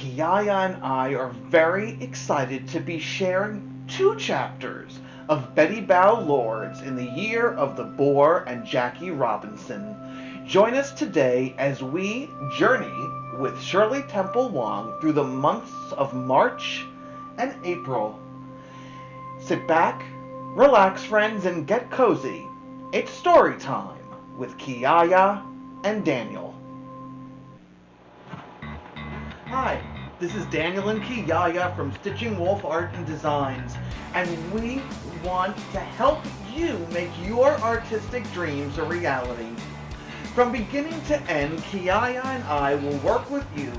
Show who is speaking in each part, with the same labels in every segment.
Speaker 1: Kiyaya and I are very excited to be sharing 2 chapters of Bette Bao Lord's In the Year of the Boar and Jackie Robinson. Join us today as we journey with Shirley Temple Wong through the months of March and April. Sit back, relax friends, and get cozy. It's story time with Kiyaya and Daniel. Hi, this is Daniel and Kiyaya from STITCHIngwolf Art Designs, and we want to help you make your artistic dreams a reality. From beginning to end, Kiyaya and I will work with you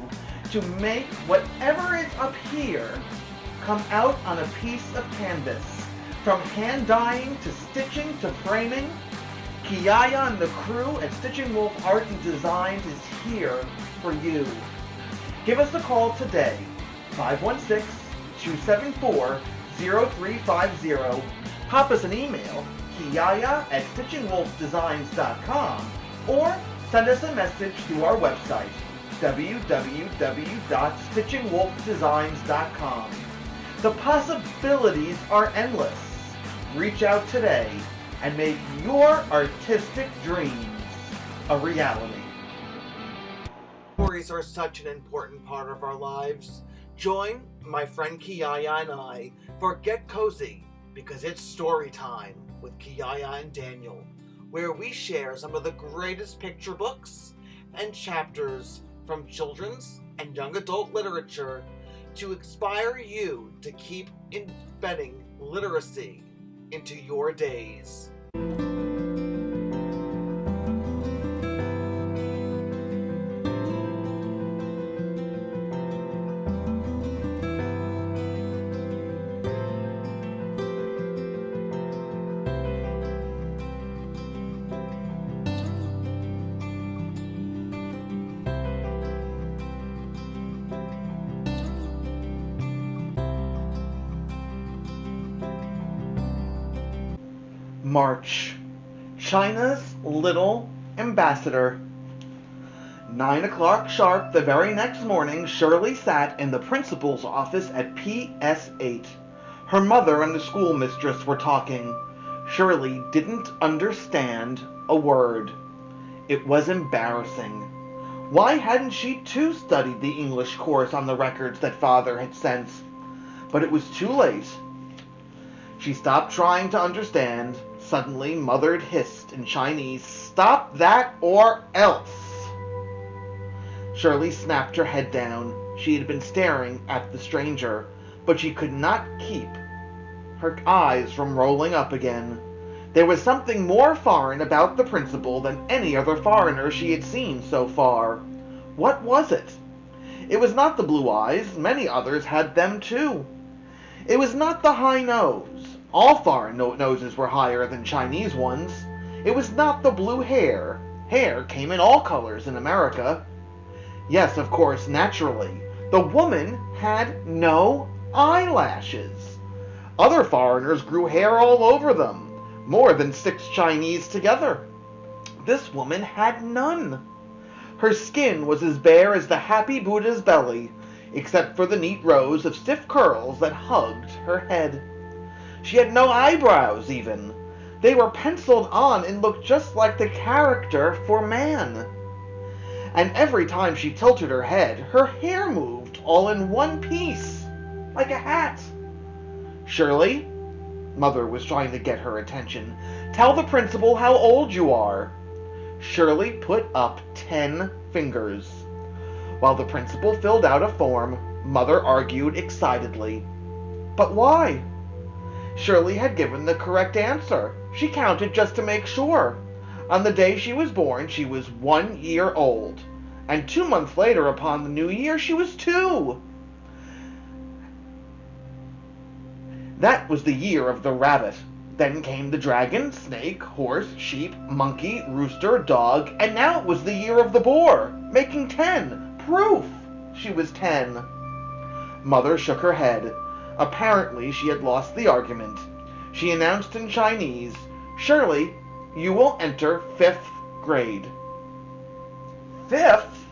Speaker 1: to make whatever is up here come out on a piece of canvas. From hand dyeing to stitching to framing, Kiyaya and the crew at STITCHIngwolf Art Designs is here for you. Give us a call today, 516-274-0350. Pop us an email, kiyaya@stitchingwolfdesigns.com, or send us a message through our website, www.stitchingwolfdesigns.com. The possibilities are endless. Reach out today and make your artistic dreams a reality. Stories are such an important part of our lives. Join my friend Kiyaya and I for Get Cozy, because it's story time with Kiyaya and Daniel, where we share some of the greatest picture books and chapters from children's and young adult literature to inspire you to keep embedding literacy into your days. March. China's little ambassador. 9 o'clock sharp the very next morning, Shirley sat in the principal's office at PS8. Her mother and the schoolmistress were talking. Shirley didn't understand a word. It was embarrassing. Why hadn't she too studied the English course on the records that father had sent? But it was too late. She stopped trying to understand. Suddenly, Mother hissed in Chinese, "Stop that or else!" Shirley snapped her head down. She had been staring at the stranger, but she could not keep her eyes from rolling up again. There was something more foreign about the principal than any other foreigner she had seen so far. What was it? It was not the blue eyes. Many others had them too. It was not the high nose. All foreign noses were higher than Chinese ones. It was not the blue hair. Hair came in all colors in America. Yes, of course, naturally. The woman had no eyelashes. Other foreigners grew hair all over them, more than 6 Chinese together. This woman had none. Her skin was as bare as the happy Buddha's belly, except for the neat rows of stiff curls that hugged her head. She had no eyebrows, even. They were penciled on and looked just like the character for man. And every time she tilted her head, her hair moved all in one piece, like a hat. "Shirley," Mother was trying to get her attention, "tell the principal how old you are." Shirley put up 10 fingers. While the principal filled out a form, Mother argued excitedly. But why? Shirley had given the correct answer. She counted just to make sure. On the day she was born, she was 1 year old. And 2 months later, upon the new year, she was 2. That was the year of the rabbit. Then came the dragon, snake, horse, sheep, monkey, rooster, dog, and now it was the year of the boar, making 10. Proof she was 10. Mother shook her head. Apparently she had lost the argument. She announced in Chinese, "Shirley, you will enter 5th grade." 5th?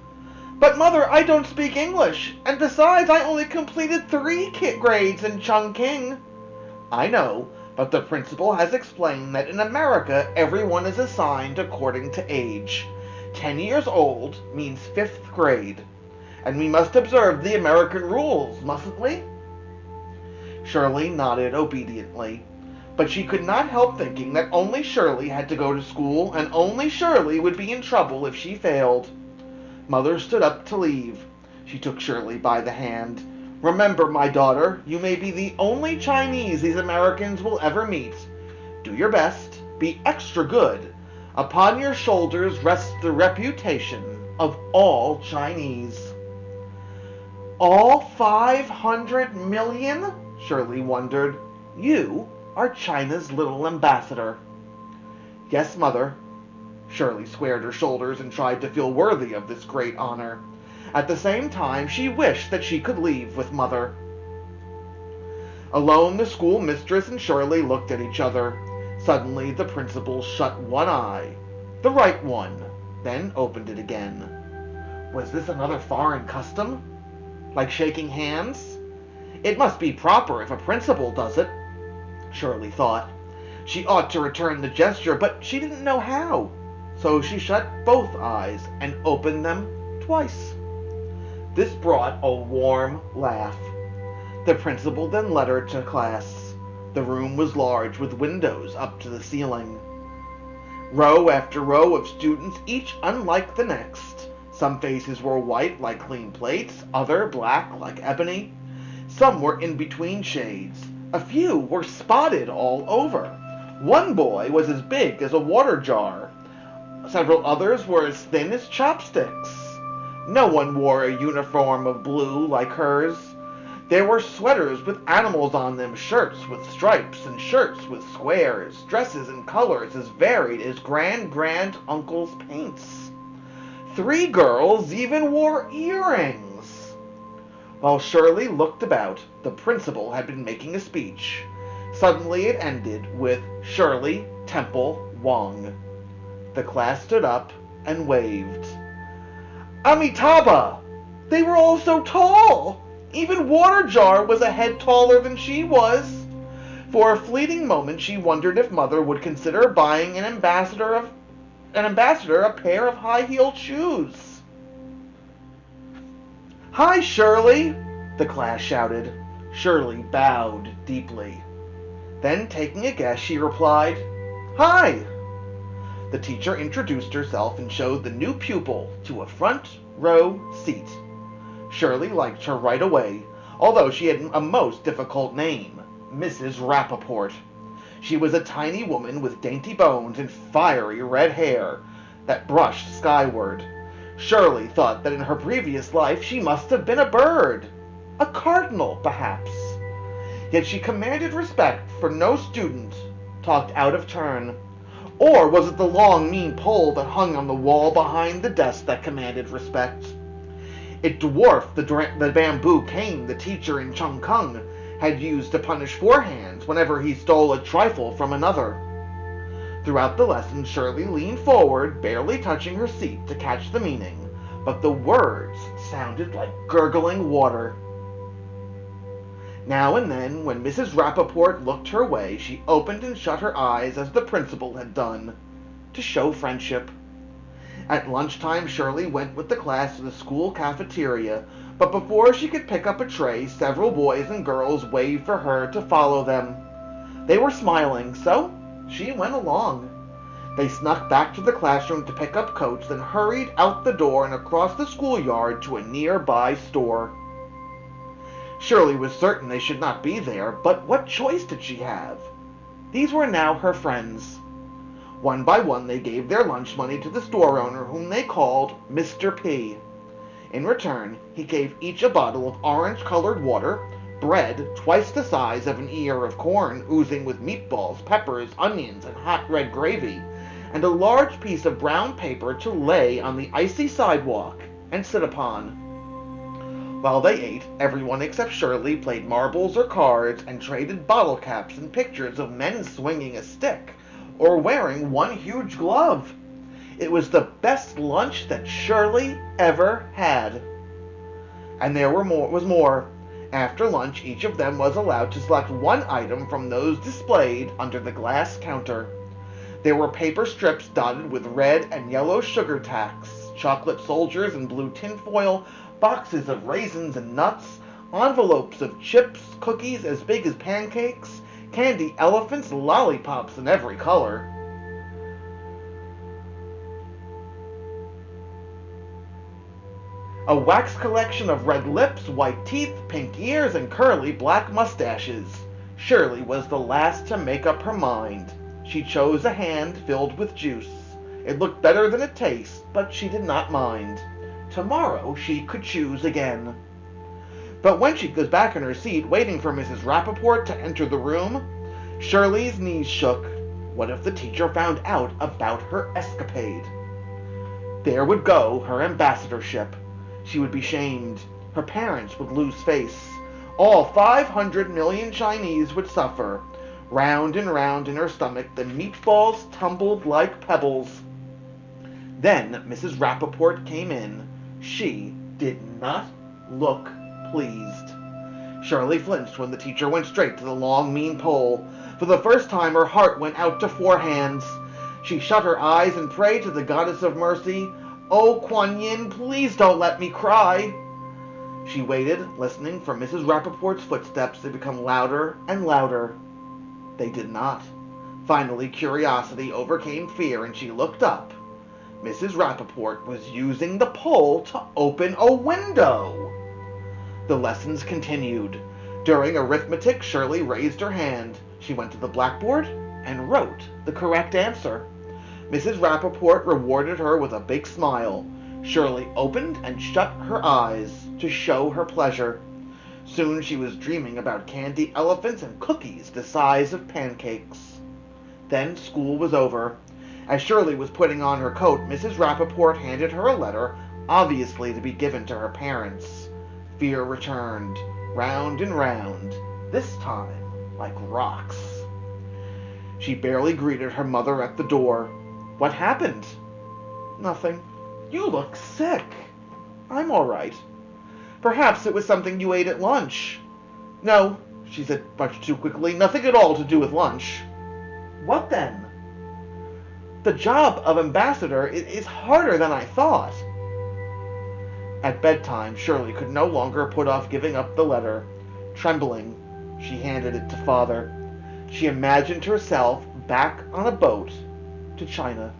Speaker 1: But Mother, I don't speak English, and besides, I only completed 3 grades in Chungking. I know, but the principal has explained that in America everyone is assigned according to age. 10 years old means 5th grade, and we must observe the American rules, mustn't we? Shirley nodded obediently, but she could not help thinking that only Shirley had to go to school, and only Shirley would be in trouble if she failed. Mother stood up to leave. She took Shirley by the hand. Remember, my daughter, you may be the only Chinese these Americans will ever meet. Do your best. Be extra good. Upon your shoulders rests the reputation of all Chinese. All 500 million? Shirley wondered. You are China's little ambassador. Yes, Mother. Shirley squared her shoulders and tried to feel worthy of this great honor. At the same time, she wished that she could leave with Mother. Alone, the school mistress and Shirley looked at each other. Suddenly, the principal shut one eye, the right one, then opened it again. Was this another foreign custom? Like shaking hands? It must be proper if a principal does it, Shirley thought. She ought to return the gesture, but she didn't know how. So she shut both eyes and opened them twice. This brought a warm laugh. The principal then led her to class. The room was large, with windows up to the ceiling. Row after row of students, each unlike the next. Some faces were white like clean plates, other black like ebony. Some were in between shades. A few were spotted all over. One boy was as big as a water jar. Several others were as thin as chopsticks. No one wore a uniform of blue like hers. There were sweaters with animals on them, shirts with stripes, and shirts with squares, dresses in colors as varied as grand-uncle's paints. 3 girls even wore earrings. While Shirley looked about, the principal had been making a speech. Suddenly it ended with Shirley Temple Wong. The class stood up and waved. Amitabha! They were all so tall! Even Water Jar was a head taller than she was. For a fleeting moment she wondered if Mother would consider buying an ambassador a pair of high-heeled shoes. Hi, Shirley! The class shouted. Shirley bowed deeply. Then, taking a guess, she replied, Hi! The teacher introduced herself and showed the new pupil to a front row seat. Shirley liked her right away, although she had a most difficult name, Mrs. Rappaport. She was a tiny woman with dainty bones and fiery red hair that brushed skyward. Shirley thought that in her previous life she must have been a bird, a cardinal, perhaps. Yet she commanded respect, for no student talked out of turn. Or was it the long, mean pole that hung on the wall behind the desk that commanded respect? It dwarfed the bamboo cane the teacher in Chungking had used to punish forehands whenever he stole a trifle from another. Throughout the lesson, Shirley leaned forward, barely touching her seat to catch the meaning, but the words sounded like gurgling water. Now and then, when Mrs. Rappaport looked her way, she opened and shut her eyes as the principal had done, to show friendship. At lunchtime, Shirley went with the class to the school cafeteria, but before she could pick up a tray, several boys and girls waved for her to follow them. They were smiling, so she went along. They snuck back to the classroom to pick up coats, then hurried out the door and across the schoolyard to a nearby store. Shirley was certain they should not be there, but what choice did she have? These were now her friends. One by one they gave their lunch money to the store owner, whom they called Mr. P. In return, he gave each a bottle of orange-colored water, bread twice the size of an ear of corn, oozing with meatballs, peppers, onions, and hot red gravy, and a large piece of brown paper to lay on the icy sidewalk and sit upon. While they ate, everyone except Shirley played marbles or cards and traded bottle caps and pictures of men swinging a stick or wearing one huge glove. It was the best lunch that Shirley ever had. And there was more. After lunch, each of them was allowed to select one item from those displayed under the glass counter. There were paper strips dotted with red and yellow sugar tacks, chocolate soldiers in blue tinfoil, boxes of raisins and nuts, envelopes of chips, cookies as big as pancakes, candy elephants, lollipops in every color. A wax collection of red lips, white teeth, pink ears, and curly black mustaches. Shirley was the last to make up her mind. She chose a hand filled with juice. It looked better than it tasted, but she did not mind. Tomorrow she could choose again. But when she was back in her seat, waiting for Mrs. Rappaport to enter the room, Shirley's knees shook. What if the teacher found out about her escapade? There would go her ambassadorship. She would be shamed. Her parents would lose face. All 500 million Chinese would suffer. Round and round in her stomach, the meatballs tumbled like pebbles. Then Mrs. Rappaport came in. She did not look pleased. Shirley flinched when the teacher went straight to the long, mean pole. For the first time, her heart went out to 4 hands. She shut her eyes and prayed to the goddess of mercy. "Oh, Kuan Yin, please don't let me cry." She waited, listening for Mrs. Rappaport's footsteps to become louder and louder. They did not. Finally, curiosity overcame fear, and she looked up. Mrs. Rappaport was using the pole to open a window. The lessons continued. During arithmetic, Shirley raised her hand. She went to the blackboard and wrote the correct answer. Mrs. Rappaport rewarded her with a big smile. Shirley opened and shut her eyes to show her pleasure. Soon she was dreaming about candy elephants and cookies the size of pancakes. Then school was over. As Shirley was putting on her coat, Mrs. Rappaport handed her a letter, obviously to be given to her parents. Fear returned, round and round, this time like rocks. She barely greeted her mother at the door. "What happened?" "Nothing." "You look sick." "I'm all right." "Perhaps it was something you ate at lunch." "No," she said much too quickly, "nothing at all to do with lunch." "What then?" "The job of ambassador is harder than I thought." At bedtime, Shirley could no longer put off giving up the letter. Trembling, she handed it to Father. She imagined herself back on a boat to China.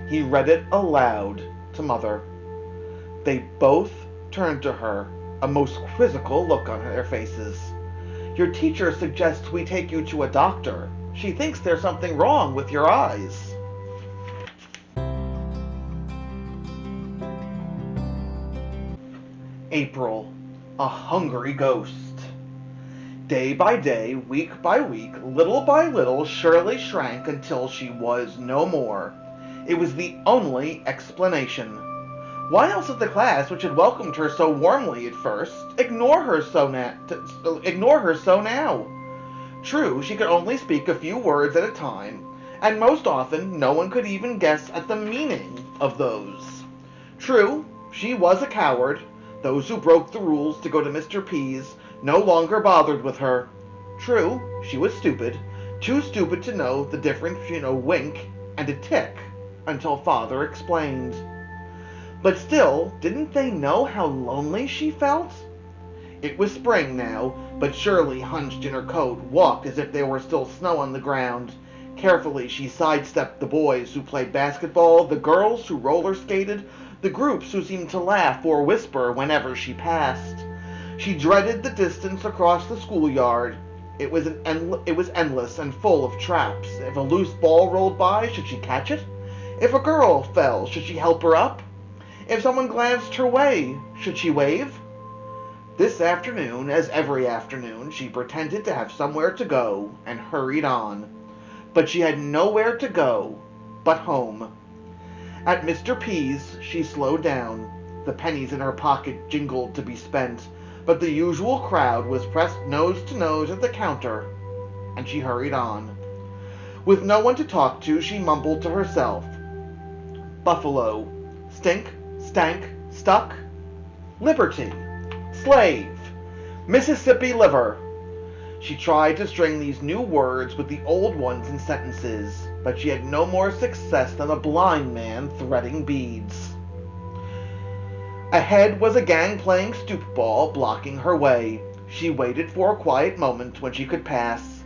Speaker 1: He read it aloud to Mother. They both turned to her, a most quizzical look on their faces. "Your teacher suggests we take you to a doctor. She thinks there's something wrong with your eyes." April, a hungry ghost. Day by day, week by week, little by little, Shirley shrank until she was no more. It was the only explanation. Why else did the class, which had welcomed her so warmly at first, ignore her so now? True, she could only speak a few words at a time, and most often no one could even guess at the meaning of those. True, she was a coward. Those who broke the rules to go to Mr. P's no longer bothered with her. True, she was stupid, too stupid to know the difference between a wink and a tick, until Father explained. But still, didn't they know how lonely she felt? It was spring now, but Shirley, hunched in her coat, walked as if there were still snow on the ground. Carefully she sidestepped the boys who played basketball, the girls who roller skated, the groups who seemed to laugh or whisper whenever she passed. She dreaded the distance across the schoolyard. It was endless and full of traps. If a loose ball rolled by, should she catch it? If a girl fell, should she help her up? If someone glanced her way, should she wave? This afternoon, as every afternoon, she pretended to have somewhere to go and hurried on. But she had nowhere to go but home. At Mr. P's, she slowed down. The pennies in her pocket jingled to be spent, but the usual crowd was pressed nose to nose at the counter, and she hurried on. With no one to talk to, she mumbled to herself, buffalo, stink, stank, stuck, liberty, slave, Mississippi liver. She tried to string these new words with the old ones in sentences, but she had no more success than a blind man threading beads. Ahead was a gang playing stoop ball, blocking her way. She waited for a quiet moment when she could pass.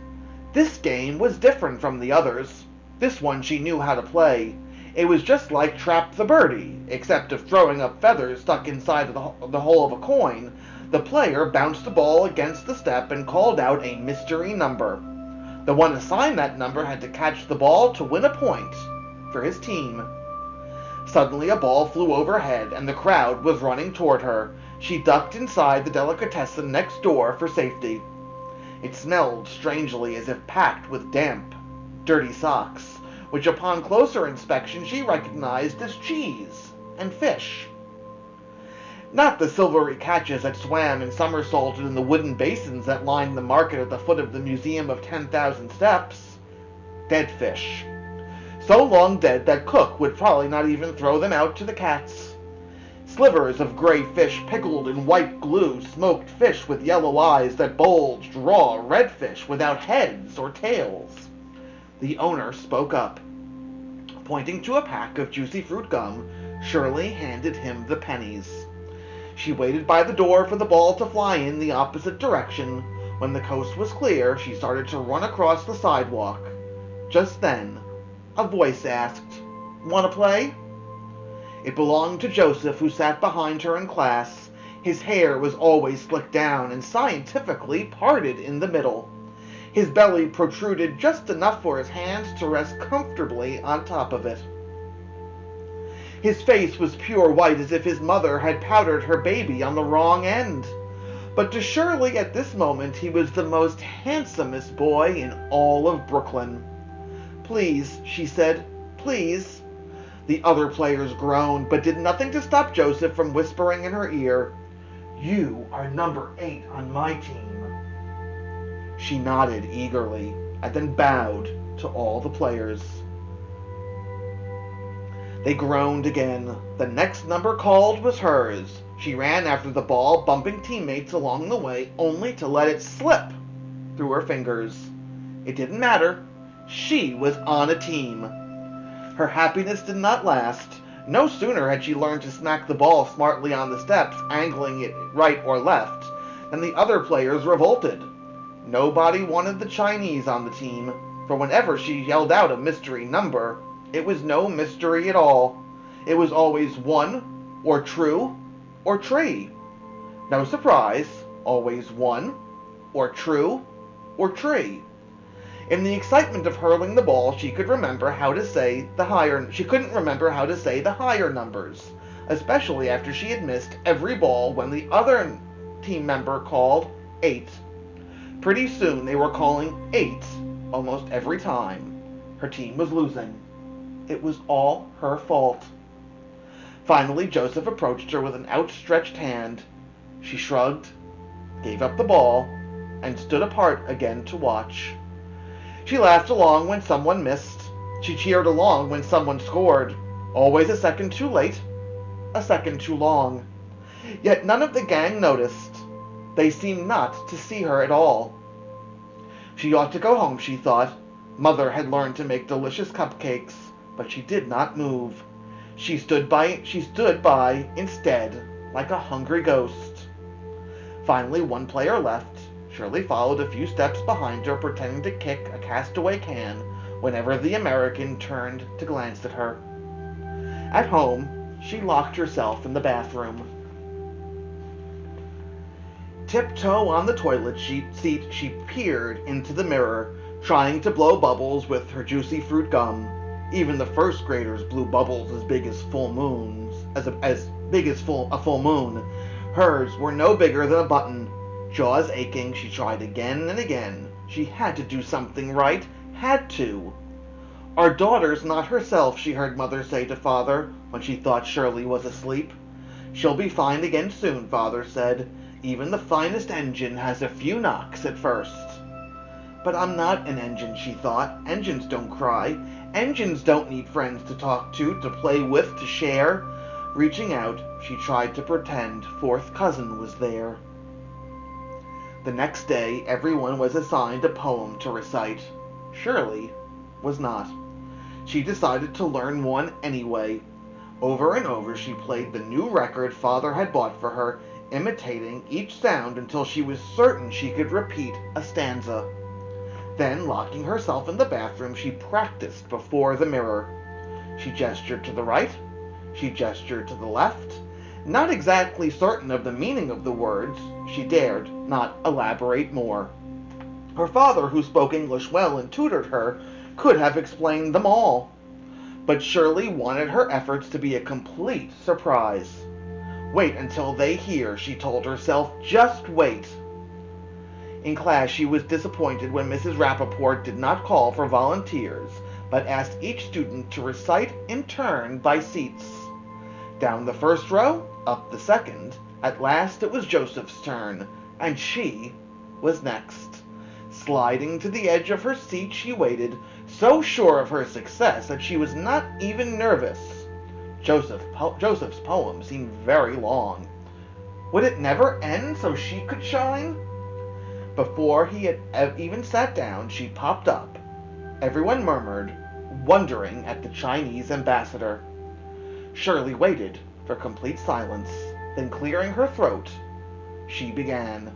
Speaker 1: This game was different from the others. This one she knew how to play. It was just like Trap the Birdie, except of throwing up feathers stuck inside of the hole of a coin. The player bounced the ball against the step and called out a mystery number. The one assigned that number had to catch the ball to win a point for his team. Suddenly a ball flew overhead, and the crowd was running toward her. She ducked inside the delicatessen next door for safety. It smelled strangely, as if packed with damp, dirty socks, which upon closer inspection she recognized as cheese and fish. Not the silvery catches that swam and somersaulted in the wooden basins that lined the market at the foot of the Museum of 10,000 Steps. Dead fish. So long dead that Cook would probably not even throw them out to the cats. Slivers of gray fish pickled in white glue, smoked fish with yellow eyes that bulged, raw red fish without heads or tails. The owner spoke up. Pointing to a pack of juicy fruit gum, Shirley handed him the pennies. She waited by the door for the ball to fly in the opposite direction. When the coast was clear, she started to run across the sidewalk. Just then, a voice asked, "Want to play?" It belonged to Joseph, who sat behind her in class. His hair was always slicked down and scientifically parted in the middle. His belly protruded just enough for his hands to rest comfortably on top of it. His face was pure white, as if his mother had powdered her baby on the wrong end. But to Shirley at this moment he was the most handsomest boy in all of Brooklyn. "Please," she said, "please." The other players groaned, but did nothing to stop Joseph from whispering in her ear, "You are number 8 on my team." She nodded eagerly, and then bowed to all the players. They groaned again. The next number called was hers. She ran after the ball, bumping teammates along the way, only to let it slip through her fingers. It didn't matter. She was on a team. Her happiness did not last. No sooner had she learned to smack the ball smartly on the steps, angling it right or left, than the other players revolted. Nobody wanted the Chinese on the team, for whenever she yelled out a mystery number, it was no mystery at all. It was always 1, or true, or tree. No surprise, always 1, or true, or tree. In the excitement of hurling the ball, she couldn't remember how to say the higher numbers, especially after she had missed every ball when the other team member called 8. Pretty soon they were calling 8 almost every time. Her team was losing. It was all her fault. Finally, Joseph approached her with an outstretched hand. She shrugged, gave up the ball, and stood apart again to watch. She laughed along when someone missed. She cheered along when someone scored. Always a second too late, a second too long. Yet none of the gang noticed. They seemed not to see her at all. She ought to go home, she thought. Mother had learned to make delicious cupcakes, but she did not move. She stood by instead, like a hungry ghost. Finally, one player left. Shirley followed a few steps behind her, pretending to kick a castaway can whenever the American turned to glance at her. At home, she locked herself in the bathroom. Tiptoe on the toilet seat, she peered into the mirror, trying to blow bubbles with her juicy fruit gum. Even the first graders blew bubbles as big as full moons, as big as a full moon. Hers were no bigger than a button. Jaws aching, she tried again and again. She had to do something right. Had to. "Our daughter's not herself," she heard Mother say to Father when she thought Shirley was asleep. "She'll be fine again soon," Father said. "Even the finest engine has a few knocks at first." But I'm not an engine, she thought. Engines don't cry. Engines don't need friends to talk to play with, to share. Reaching out, she tried to pretend fourth cousin was there. The next day, everyone was assigned a poem to recite. Shirley was not. She decided to learn one anyway. Over and over she played the new record Father had bought for her, imitating each sound until she was certain she could repeat a stanza. Then, locking herself in the bathroom, she practiced before the mirror. She gestured to the right, she gestured to the left. Not exactly certain of the meaning of the words, she dared not elaborate more. Her father, who spoke English well and tutored her, could have explained them all. But Shirley wanted her efforts to be a complete surprise. Wait until they hear, she told herself. Just wait. In class, she was disappointed when Mrs. Rappaport did not call for volunteers, but asked each student to recite in turn by seats. Down the first row, up the second. At last it was Joseph's turn, and she was next. Sliding to the edge of her seat, she waited, so sure of her success that she was not even nervous. Joseph's poem seemed very long. Would it never end so she could shine? Before he had even sat down, she popped up. Everyone murmured, wondering at the Chinese ambassador. Shirley waited for complete silence, then clearing her throat, she began.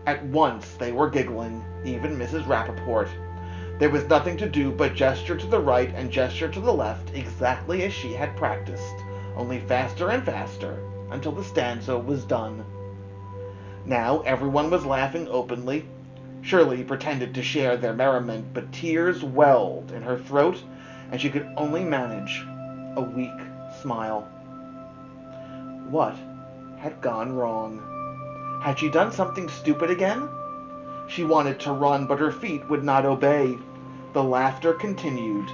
Speaker 1: At once they were giggling, even Mrs. Rappaport. There was nothing to do but gesture to the right and gesture to the left, exactly as she had practiced, only faster and faster, until the stanza was done. Now everyone was laughing openly. Shirley pretended to share their merriment, but tears welled in her throat, and she could only manage a weak smile. What had gone wrong? Had she done something stupid again? She wanted to run, but her feet would not obey. The laughter continued.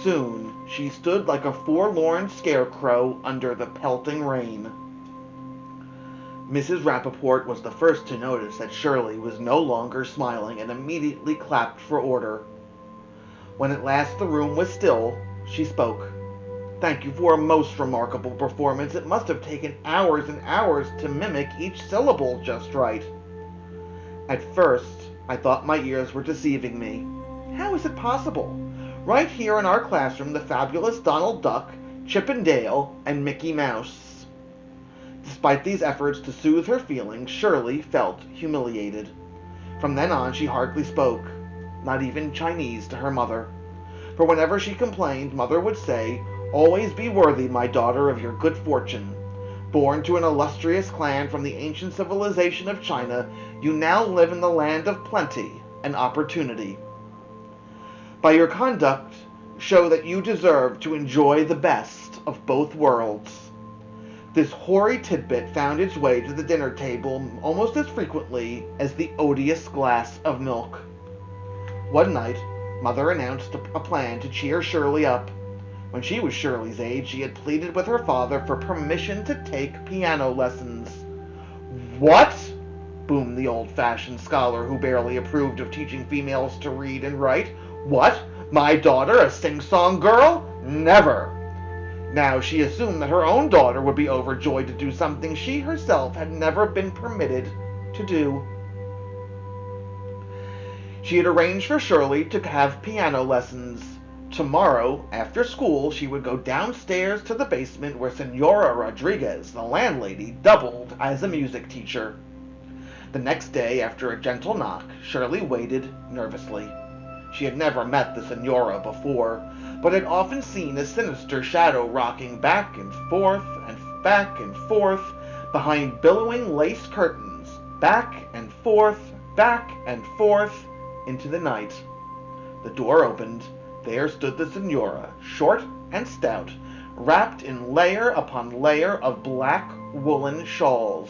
Speaker 1: Soon she stood like a forlorn scarecrow under the pelting rain. Mrs. Rappaport was the first to notice that Shirley was no longer smiling and immediately clapped for order. When at last the room was still, she spoke. Thank you for a most remarkable performance. It must have taken hours and hours to mimic each syllable just right. At first, I thought my ears were deceiving me. How is it possible? Right here in our classroom, the fabulous Donald Duck, Chip and Dale, and Mickey Mouse. Despite these efforts to soothe her feelings, Shirley felt humiliated. From then on, she hardly spoke, not even Chinese, to her mother. For whenever she complained, Mother would say, "Always be worthy, my daughter, of your good fortune. Born to an illustrious clan from the ancient civilization of China, you now live in the land of plenty and opportunity. By your conduct, show that you deserve to enjoy the best of both worlds." This hoary tidbit found its way to the dinner table almost as frequently as the odious glass of milk. One night, Mother announced a plan to cheer Shirley up. When she was Shirley's age, she had pleaded with her father for permission to take piano lessons. "What?" boomed the old-fashioned scholar who barely approved of teaching females to read and write. "What? My daughter, a sing-song girl? Never!" Now she assumed that her own daughter would be overjoyed to do something she herself had never been permitted to do. She had arranged for Shirley to have piano lessons. Tomorrow, after school, she would go downstairs to the basement where Senora Rodriguez, the landlady, doubled as a music teacher. The next day, after a gentle knock, Shirley waited nervously. She had never met the Senora before, but had often seen a sinister shadow rocking back and forth behind billowing lace curtains, back and forth into the night. The door opened. There stood the Senora, short and stout, wrapped in layer upon layer of black woolen shawls.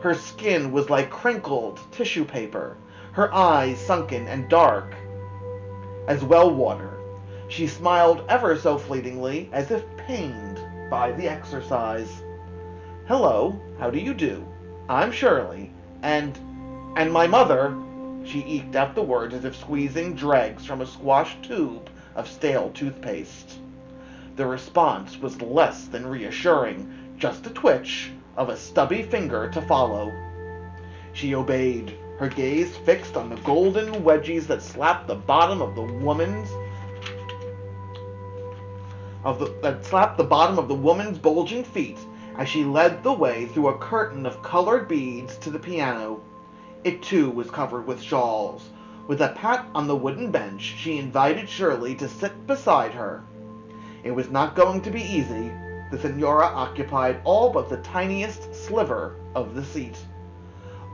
Speaker 1: Her skin was like crinkled tissue paper, her eyes sunken and dark as well water. She smiled ever so fleetingly, as if pained by the exercise. "Hello, how do you do? I'm Shirley, and my mother," she eked out the words as if squeezing dregs from a squash tube of stale toothpaste. The response was less than reassuring, just a twitch of a stubby finger to follow. She obeyed, her gaze fixed on the golden wedgies that slapped the bottom of the woman's bulging feet as she led the way through a curtain of colored beads to the piano. It too was covered with shawls. With a pat on the wooden bench, she invited Shirley to sit beside her. It was not going to be easy. The Senora occupied all but the tiniest sliver of the seat.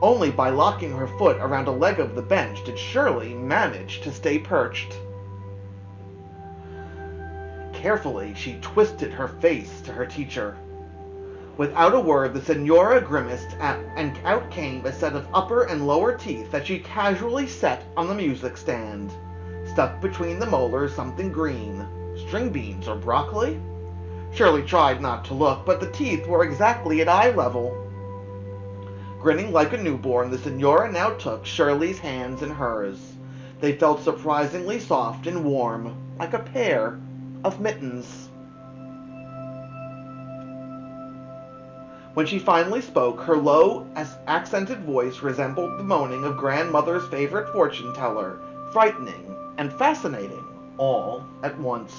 Speaker 1: Only by locking her foot around a leg of the bench did Shirley manage to stay perched. Carefully, she twisted her face to her teacher. Without a word, the Senora grimaced, and out came a set of upper and lower teeth that she casually set on the music stand. Stuck between the molars something green. String beans or broccoli? Shirley tried not to look, but the teeth were exactly at eye level. Grinning like a newborn, the Senora now took Shirley's hands in hers. They felt surprisingly soft and warm, like a pair of mittens. When she finally spoke, her low, accented voice resembled the moaning of grandmother's favorite fortune teller, frightening and fascinating all at once.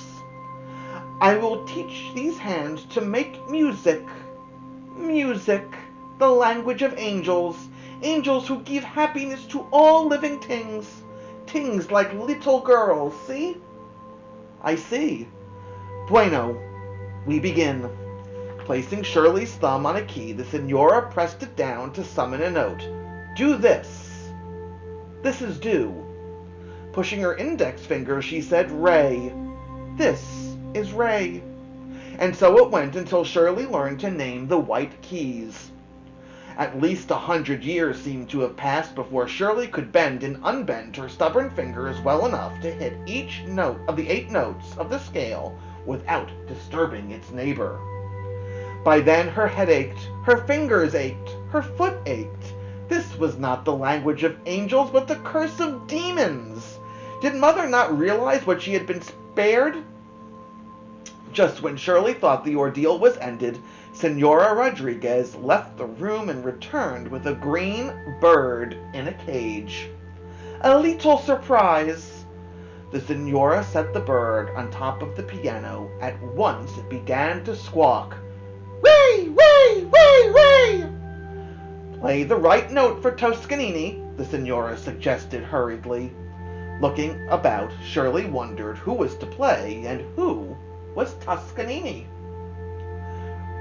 Speaker 1: I will teach these hands to make music. Music, the language of angels. Angels who give happiness to all living things. Things like little girls, see? I see. Bueno, we begin. Placing Shirley's thumb on a key, the Senora pressed it down to summon a note. Do this. This is do. Pushing her index finger, she said Ray. This is Ray. And so it went until Shirley learned to name the white keys. At least 100 years seemed to have passed before Shirley could bend and unbend her stubborn fingers well enough to hit each note of the 8 notes of the scale without disturbing its neighbor. By then her head ached, her fingers ached, her foot ached. This was not the language of angels, but the curse of demons. Did Mother not realize what she had been spared? Just when Shirley thought the ordeal was ended, Senora Rodriguez left the room and returned with a green bird in a cage. A little surprise. The Senora set the bird on top of the piano. At once it began to squawk. Ray, Ray, Ray, Ray! Play the right note for Toscanini, the Senora suggested hurriedly. Looking about, Shirley wondered who was to play and who was Toscanini.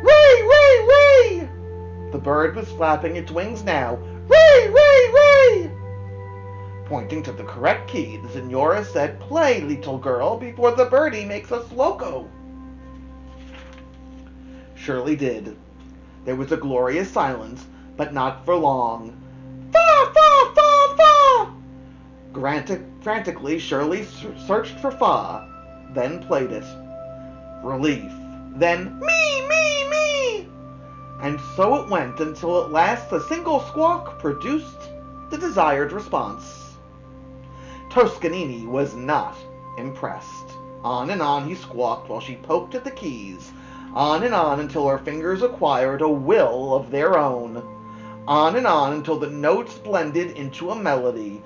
Speaker 1: Ray, Ray, Ray! The bird was flapping its wings now. Ray, Ray, Ray! Pointing to the correct key, the Senora said, Play, little girl, before the birdie makes us loco. Shirley did. There was a glorious silence, but not for long. Fa, fa, fa, fa! Frantically, Shirley searched for fa, then played it. Relief. Then me, me, me! And so it went until at last a single squawk produced the desired response. Toscanini was not impressed. On and on he squawked while she poked at the keys. On and on until her fingers acquired a will of their own. On and on until the notes blended into a melody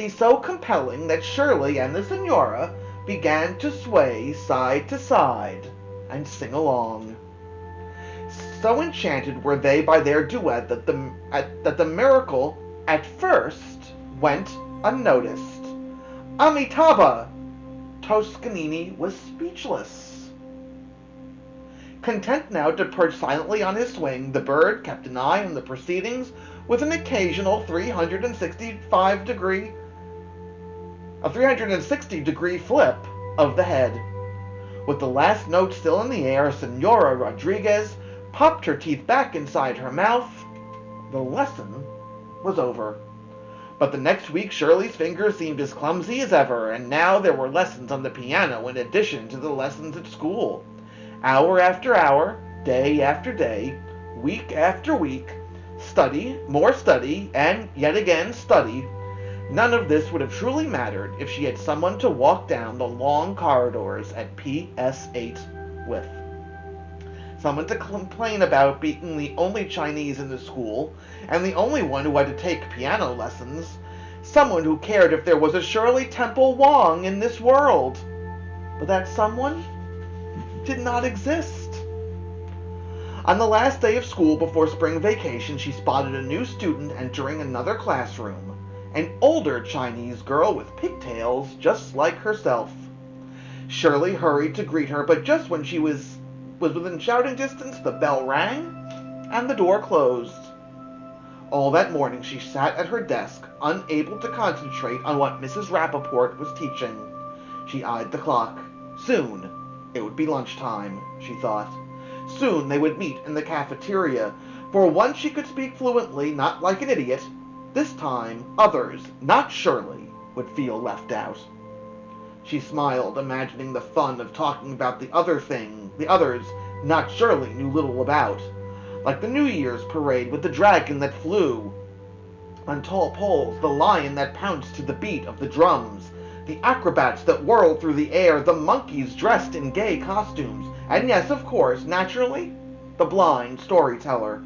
Speaker 1: so compelling that Shirley and the Senora began to sway side to side and sing along. So enchanted were they by their duet that the miracle at first went unnoticed. Amitabha! Toscanini was speechless. Content now to perch silently on his swing, the bird kept an eye on the proceedings with an occasional 360-degree flip of the head. With the last note still in the air, Senora Rodriguez popped her teeth back inside her mouth. The lesson was over. But the next week Shirley's fingers seemed as clumsy as ever, and now there were lessons on the piano in addition to the lessons at school. Hour after hour, day after day, week after week, study, more study, and yet again study. None of this would have truly mattered if she had someone to walk down the long corridors at PS8 with. Someone to complain about being the only Chinese in the school, and the only one who had to take piano lessons. Someone who cared if there was a Shirley Temple Wong in this world. But that someone did not exist. On the last day of school before spring vacation, she spotted a new student entering another classroom, an older Chinese girl with pigtails just like herself. Shirley hurried to greet her, but just when she was within shouting distance, the bell rang and the door closed. All that morning she sat at her desk, unable to concentrate on what Mrs. Rappaport was teaching. She eyed the clock. Soon it would be lunchtime, she thought. Soon they would meet in the cafeteria. For once she could speak fluently, not like an idiot. This time, others, not Shirley, would feel left out. She smiled, imagining the fun of talking about the other thing the others, not Shirley, knew little about. Like the New Year's parade with the dragon that flew on tall poles, the lion that pounced to the beat of the drums, the acrobats that whirled through the air, the monkeys dressed in gay costumes, and yes, of course, naturally, the blind storyteller.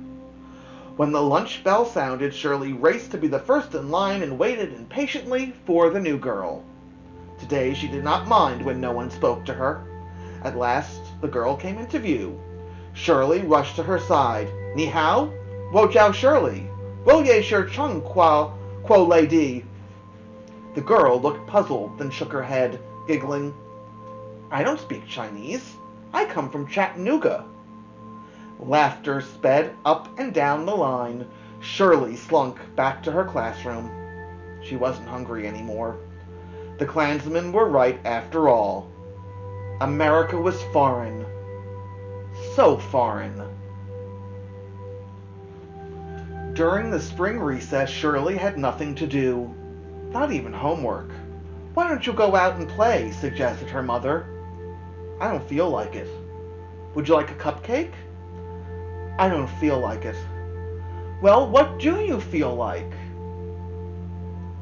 Speaker 1: When the lunch bell sounded, Shirley raced to be the first in line and waited impatiently for the new girl. Today she did not mind when no one spoke to her. At last the girl came into view. Shirley rushed to her side. Ni hao? Wo jiao Shirley? Wo ye shi chung quo lady? The girl looked puzzled, then shook her head, giggling. I don't speak Chinese. I come from Chattanooga. Laughter sped up and down the line. Shirley slunk back to her classroom. She wasn't hungry anymore. The Klansmen were right after all. America was foreign. So foreign. During the spring recess, Shirley had nothing to do. Not even homework. Why don't you go out and play? Suggested her mother. I don't feel like it. Would you like a cupcake? I don't feel like it. Well, what do you feel like?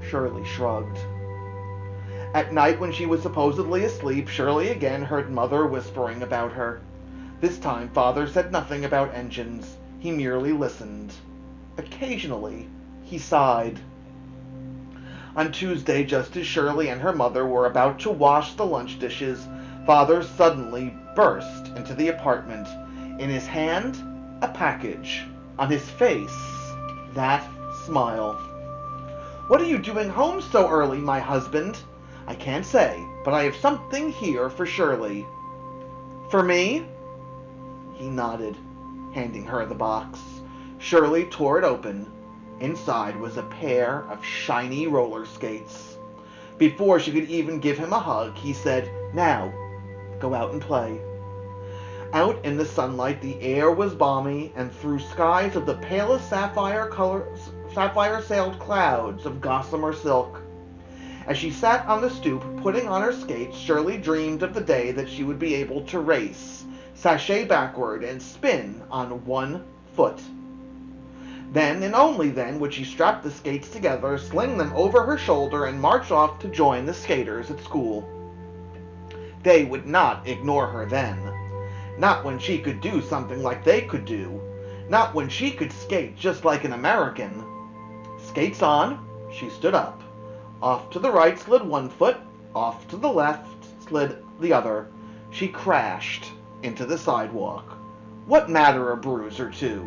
Speaker 1: Shirley shrugged. At night, when she was supposedly asleep, Shirley again heard Mother whispering about her. This time, Father said nothing about engines. He merely listened. Occasionally, he sighed. On Tuesday, just as Shirley and her mother were about to wash the lunch dishes, Father suddenly burst into the apartment. In his hand, a package. On his face, that smile. What are you doing home so early, my husband? I can't say, but I have something here for Shirley. For me? He nodded, handing her the box. Shirley tore it open. Inside was a pair of shiny roller skates. Before she could even give him a hug, he said, Now, go out and play. Out in the sunlight, the air was balmy, and through skies of the palest sapphire-sailed clouds of gossamer silk. As she sat on the stoop, putting on her skates, Shirley dreamed of the day that she would be able to race, sashay backward, and spin on one foot. Then, and only then, would she strap the skates together, sling them over her shoulder, and march off to join the skaters at school. They would not ignore her then. Not when she could do something like they could do. Not when she could skate just like an American. Skates on, she stood up. Off to the right slid one foot, off to the left slid the other. She crashed into the sidewalk. What matter a bruise or two?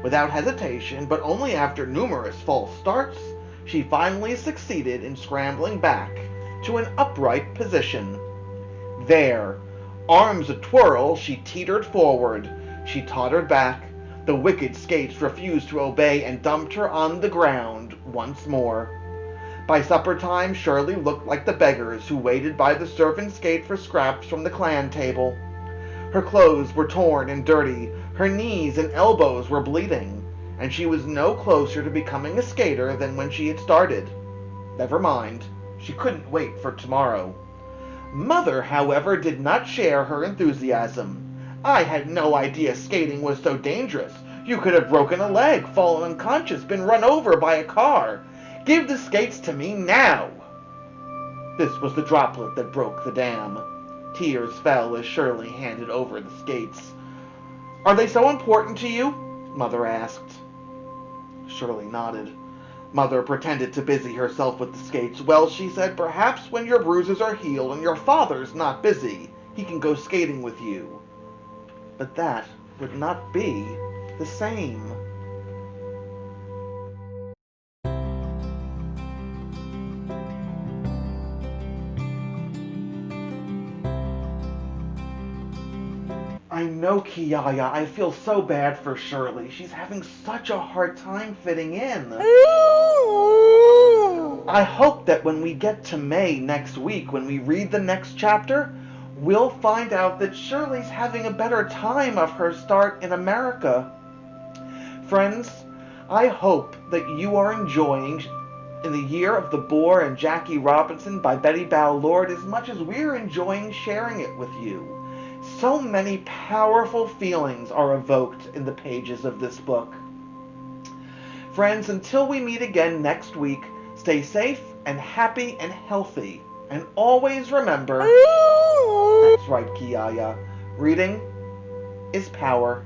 Speaker 1: Without hesitation, but only after numerous false starts, she finally succeeded in scrambling back to an upright position. There, arms a-twirl, she teetered forward. She tottered back. The wicked skates refused to obey and dumped her on the ground once more. By supper time, Shirley looked like the beggars who waited by the servant's gate for scraps from the clan table. Her clothes were torn and dirty, her knees and elbows were bleeding, and she was no closer to becoming a skater than when she had started. Never mind, she couldn't wait for tomorrow. Mother, however, did not share her enthusiasm. I had no idea skating was so dangerous. You could have broken a leg, fallen unconscious, been run over by a car. Give the skates to me now! This was the droplet that broke the dam. Tears fell as Shirley handed over the skates. Are they so important to you? Mother asked. Shirley nodded. Mother pretended to busy herself with the skates. Well, she said, perhaps when your bruises are healed and your father's not busy, he can go skating with you. But that would not be the same. I know, Kiyaya. I feel so bad for Shirley. She's having such a hard time fitting in. I hope that when we get to May next week, when we read the next chapter, we'll find out that Shirley's having a better time of her start in America. Friends, I hope that you are enjoying In the Year of the Boar and Jackie Robinson by Bette Bao Lord as much as we're enjoying sharing it with you. So many powerful feelings are evoked in the pages of this book. Friends, until we meet again next week, stay safe and happy and healthy. And always remember, that's right, Kiyaya, reading is power.